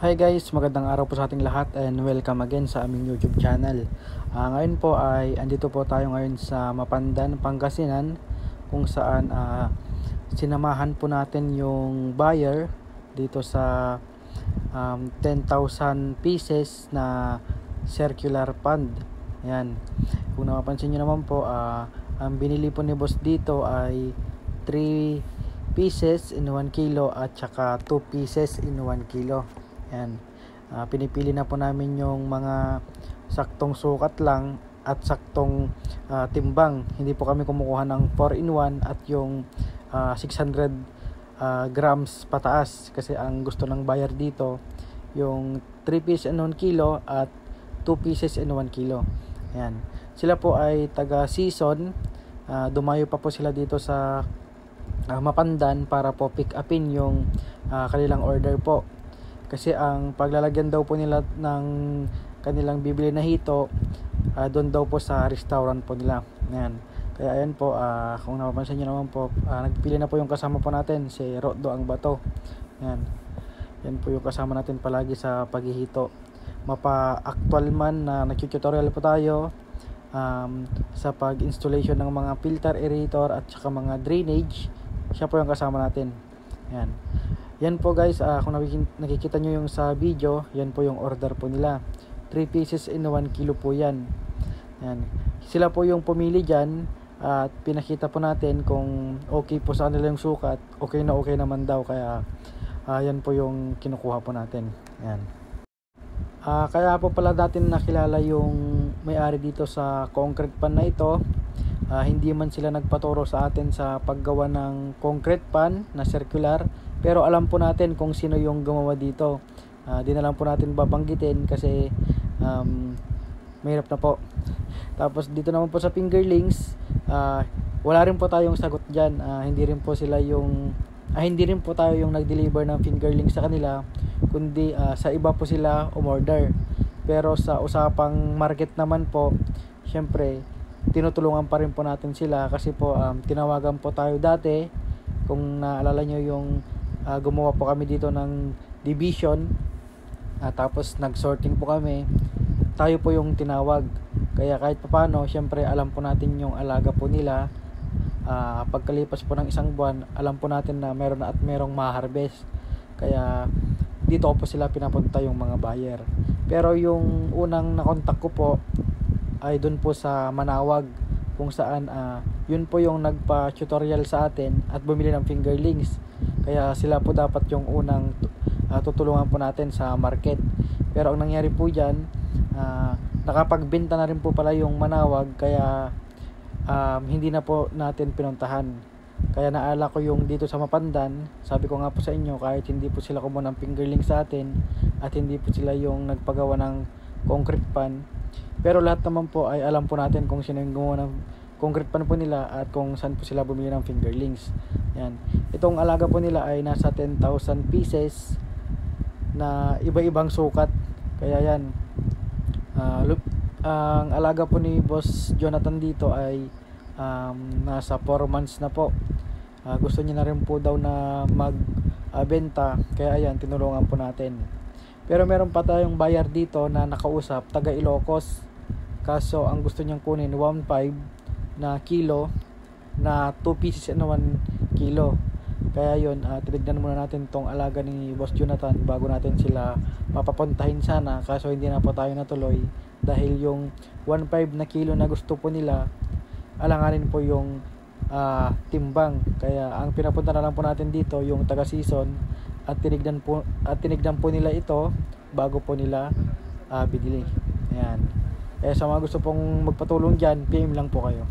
Hi guys, magandang araw po sa ating lahat and welcome again sa aming YouTube channel. Ngayon po ay andito po tayo ngayon sa Mapandan, Pangasinan, kung saan sinamahan po natin yung buyer dito sa 10,000 pieces na circular pond. Ayan. Kung napapansin nyo naman po, ang binili po ni boss dito ay 3 pieces in 1 kilo at saka 2 pieces in 1 kilo. Yan. Pinipili na po namin yung mga saktong sukat lang at saktong timbang. Hindi po kami kumukuha ng 4-in-1 at yung 600 grams pataas, kasi ang gusto ng buyer dito yung 3 pieces in 1 kilo at 2 pieces in 1 kilo. Yan. Sila po ay taga season. Dumayo pa po sila dito sa Mapandan para po pick upin yung kanilang order po. Kasi ang paglalagyan daw po nila ng kanilang bibili na hito, doon daw po sa restaurant po nila. Ayan. Kaya ayan po, kung napapansin nyo naman po, nagpili na po yung kasama po natin, si Rodo ang Bato. Ayan. Yan po yung kasama natin palagi sa paghihito. Mapa-actual man na nag-tutorial po tayo sa pag-installation ng mga filter aerator at saka mga drainage, siya po yung kasama natin. Ayan. Yan po guys, kung nakikita nyo yung sa video, yan po yung order po nila. 3 pieces in 1 kilo po yan. Yan. Sila po yung pumili dyan at pinakita po natin kung okay po sa kanila yung sukat. Okay na okay naman daw, kaya yan po yung kinukuha po natin. Yan. Kaya po pala dati nakilala yung may-ari dito sa concrete pan na ito. Hindi man sila nagpaturo sa atin sa paggawa ng concrete pan na circular, pero alam po natin kung sino yung gumawa dito. Di na lang po natin babanggitin kasi mahirap na po. Tapos dito naman po sa fingerlings, wala rin po tayong sagot dyan. Hindi rin po tayo yung nag-deliver ng fingerlings sa kanila, kundi sa iba po sila umorder. Pero sa usapang market naman po, syempre tinutulungan pa rin po natin sila kasi po tinawagan po tayo dati, kung naalala nyo yung gumawa po kami dito ng division, tapos nag-sorting po kami, tayo po yung tinawag. Kaya kahit paano, syempre alam po natin yung alaga po nila. Pagkalipas po ng isang buwan, alam po natin na meron na at merong ma-harvest. Kaya dito po sila pinapunta yung mga buyer. Pero yung unang nakontak ko po ay dun po sa Manawag, kung saan yun po yung nagpa-tutorial sa atin at bumili ng fingerlings. Kaya sila po dapat yung unang tutulungan po natin sa market. Pero ang nangyari po dyan, nakapagbenta na rin po pala yung Manawag, kaya hindi na po natin pinuntahan. Kaya naala ko yung dito sa Mapandan. Sabi ko nga po sa inyo, kahit hindi po sila kumuha ng fingerlings sa atin at hindi po sila yung nagpagawa ng concrete pan, pero lahat naman po ay alam po natin kung sino yung gumawa ng concrete pan po nila at kung saan po sila bumili ng fingerlings. Yan. Itong alaga po nila ay nasa 10,000 pieces na iba-ibang sukat. Kaya yan. Ang alaga po ni Boss Jonathan dito ay nasa 4 months na po. Gusto niya na rin po daw na magbenta, kaya ayan, tinulungan po natin. Pero meron pa tayong buyer dito na nakausap, taga Ilocos. Kaso ang gusto niyang kunin 1.5 na kilo na 2 pieces in 1 kilo. Kaya yun, tinignan muna natin tong alaga ni Boss Jonathan bago natin sila mapapuntahin sana. Kaso hindi na po tayo natuloy dahil yung 1.5 na kilo na gusto po nila, alanganin po yung timbang. Kaya ang pinapunta na lang po natin dito yung taga season at tinignan po nila ito bago po nila binili. Ayan. Kaya sa mga gusto pong magpatulong dyan, PM lang po kayo.